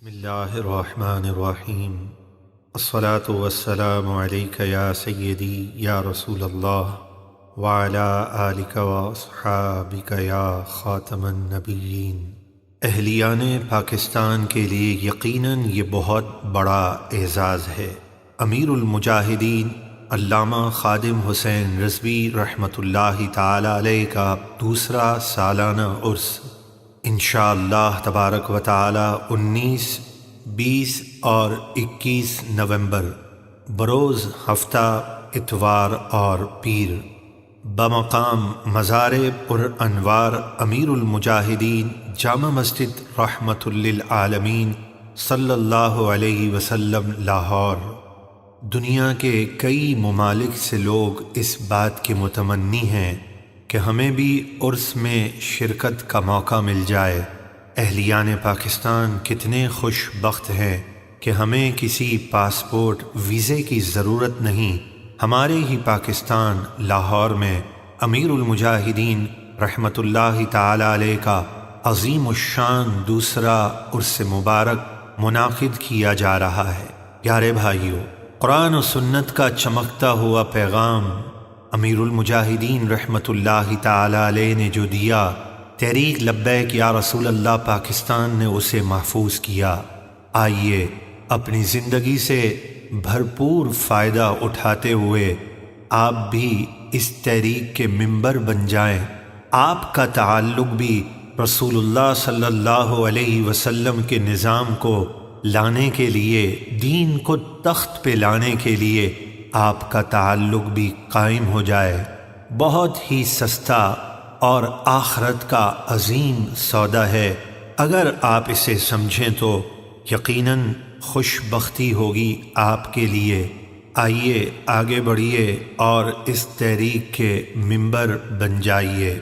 بسم اللہ الرحمن الرحیم الصلاۃ والسلام علیک یا سیدی یا رسول اللہ وعلی آلک واصحابک یا خاتم النبیین۔ اہلیان پاکستان کے لیے یقیناً یہ بہت بڑا اعزاز ہے۔ امیر المجاہدین علامہ خادم حسین رضوی رحمۃ اللہ تعالی علیہ کا دوسرا سالانہ عرس انشاءاللہ تبارک و تعالی 19، 20 اور 21 نومبر بروز ہفتہ اتوار اور پیر بمقام مزار پر انوار امیر المجاہدین جامع مسجد رحمۃ للعالمین صلی اللہ علیہ وسلم لاہور۔ دنیا کے کئی ممالک سے لوگ اس بات کے متمنی ہیں کہ ہمیں بھی عرس میں شرکت کا موقع مل جائے۔ اہلیان پاکستان کتنے خوش بخت ہیں کہ ہمیں کسی پاسپورٹ ویزے کی ضرورت نہیں۔ ہمارے ہی پاکستان لاہور میں امیر المجاہدین رحمۃ اللہ تعالی علیہ کا عظیم الشان دوسرا عرس مبارک منعقد کیا جا رہا ہے۔ پیارے بھائیو، قرآن و سنت کا چمکتا ہوا پیغام امیر المجاہدین رحمۃ اللہ تعالی علیہ نے جو دیا، تحریک لبیک یا رسول اللہ پاکستان نے اسے محفوظ کیا۔ آئیے اپنی زندگی سے بھرپور فائدہ اٹھاتے ہوئے آپ بھی اس تحریک کے ممبر بن جائیں۔ آپ کا تعلق بھی رسول اللہ صلی اللہ علیہ وسلم کے نظام کو لانے کے لیے، دین کو تخت پہ لانے کے لیے آپ کا تعلق بھی قائم ہو جائے۔ بہت ہی سستا اور آخرت کا عظیم سودا ہے۔ اگر آپ اسے سمجھیں تو یقیناً خوش بختی ہوگی آپ کے لیے۔ آئیے آگے بڑھیے اور اس تحریک کے ممبر بن جائیے۔